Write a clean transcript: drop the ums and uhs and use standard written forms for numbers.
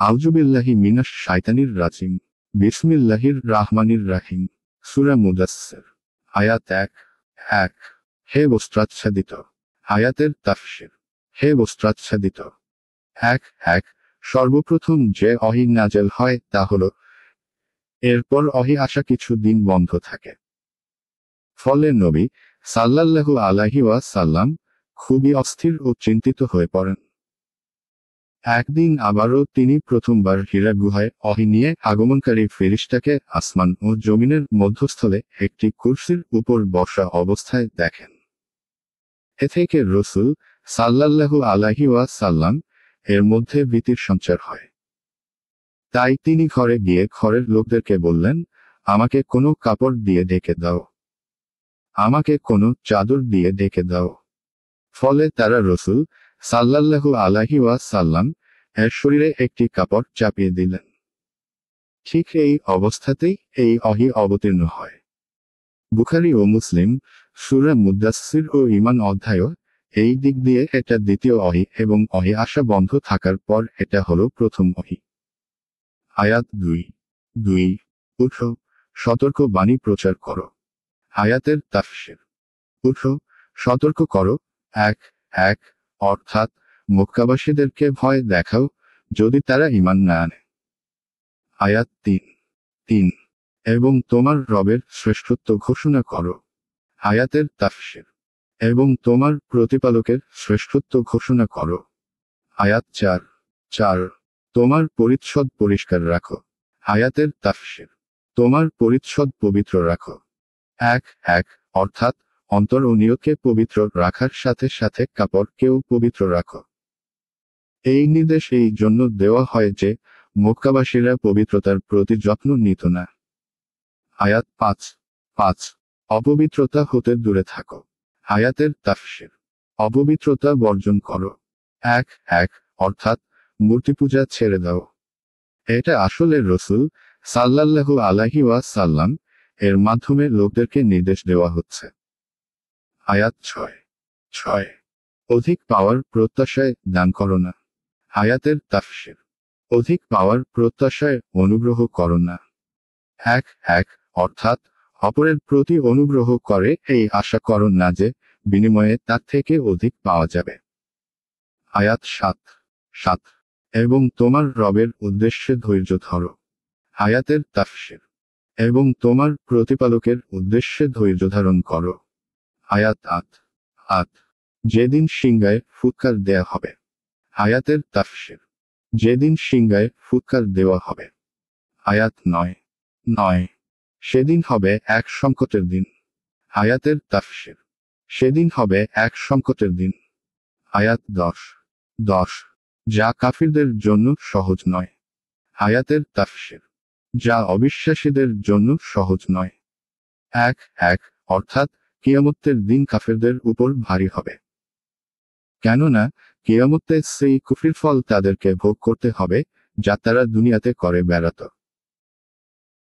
আউযুবিল্লাহি মিনাশ শাইতানির রাজিম। বিসমিল্লাহির রাহমানির রাহিম। সূরা মুদাসসির। আয়াত 1। হে বস্ত্রাচ্ছাদিত। আয়াতের তাফসীর। হে বস্ত্রাচ্ছাদিত। 1 সর্বপ্রথম যে ওহী নাযিল হয় তা হলো, এরপর ওহী আসা কিছু দিন বন্ধ থাকে। ফলে নবী সাল্লাল্লাহু আলাইহি ওয়াসাল্লাম খুবই অস্থির ও চিন্তিত হয়ে পড়েন। একদিন আবারও তিনি প্রথমবার হীরা গুহায় ওহী নিয়ে আগমনকারী ফেরেশতাকে আসমান ও জমিনের মধ্যস্থলে একটি কুরসির উপর বসা অবস্থায় দেখেন। এ থেকে রাসূল সাল্লাল্লাহু আলাইহি ওয়াসাল্লাম এর মধ্যে ভীতির সঞ্চার হয়। তাই তিনি ঘরে গিয়ে ঘরের লোকদেরকে বললেন, আমাকে কোনো কাপড় দিয়ে ঢেকে দাও, আমাকে কোনো চাদর দিয়ে ঢেকে দাও। ফলে তারা রাসূল সাল্লাল্লাহু আলাইহি ওয়াসাল্লাম এর শরীরে একটি কাপড় চাপিয়ে দিলেন। ঠিক এই অবস্থাতেই এই ওহী অবতীর্ণ হয়। বুখারী ও মুসলিম সূরা মুদাসসির ও ঈমান অধ্যায় এই দিক দিয়ে এটা দ্বিতীয় ওহী এবং ওহী আসা বন্ধ থাকার পর এটা হলো প্রথম ওহী। আয়াত 2 উঠো, সতর্ক বাণী প্রচার করো। আয়াতের তাফসীর। উঠো, সতর্ক করো। 1 অর্থাৎ মক্কাবাসীদেরকে ভয় দেখাও যদি তারা ঈমান না আনে। আয়াত 3 এবং তোমার রবের শ্রেষ্ঠত্ব ঘোষণা করো। আয়াতের তাফসীর। এবং তোমার প্রতিপালকের শ্রেষ্ঠত্ব ঘোষণা করো। আয়াত 4 তোমার পরিচ্ছদ পরিষ্কার রাখো। আয়াতের তাফসীর। তোমার পরিচ্ছদ পবিত্র রাখো। 1 অর্থাৎ অন্তর ও নিয়তকে পবিত্র রাখার সাথে সাথে কাপড়কেও পবিত্র রাখো। এই নির্দেশ এই জন্য দেওয়া হয় যে মক্কাবাসীরা পবিত্রতার প্রতি যত্ন নিত না। আয়াত 5 অপবিত্রতা হতে দূরে থাকো। আয়াতের তাফসীর। অপবিত্রতা বর্জন করো। 1 অর্থাৎ মূর্তিপূজা ছেড়ে দাও। এটা আসলে রাসূল সাল্লাল্লাহু আলাইহি ওয়াসাল্লাম এর মাধ্যমে লোকদেরকে নির্দেশ দেওয়া হচ্ছে। আয়াত 6 অধিক পাওয়ার প্রত্যাশায় দান করো না। আয়াতের তাফসীর। অধিক পাওয়ার প্রত্যাশায় অনুগ্রহ করো না। 1 অর্থাৎ অপরের প্রতি অনুগ্রহ করে এই আশা করো না যে বিনিময়ে তার থেকে অধিক পাওয়া যাবে। আয়াত 7 এবং তোমার রবের উদ্দেশ্যে ধৈর্য ধরো। আয়াতের তাফসীর। এবং তোমার প্রতিপালকের উদ্দেশ্যে ধৈর্য ধারণ করো। আয়াত 8 যেদিন সিংহায় ফুৎকার দেয়া হবে। আয়াতের তাফসীর। যেদিন সিংহায় ফুৎকার দেওয়া হবে। আয়াত 9 সেদিন হবে এক সংকটের দিন। আয়াতের তাফসীর। সেদিন হবে এক সংকটের দিন। আয়াত 10 যা কাফিরদের জন্য সহজ নয়। আয়াতের তাফসীর। যা অবিশ্বাসীদের জন্য সহজ নয়। 1 অর্থাৎ কিয়ামতের দিন কাফেরদের উপর ভারী হবে। কেননা কিয়ামতে সেই কুফরির ফল তাদেরকে ভোগ করতে হবে যা তারা দুনিয়াতে করে বেড়াত।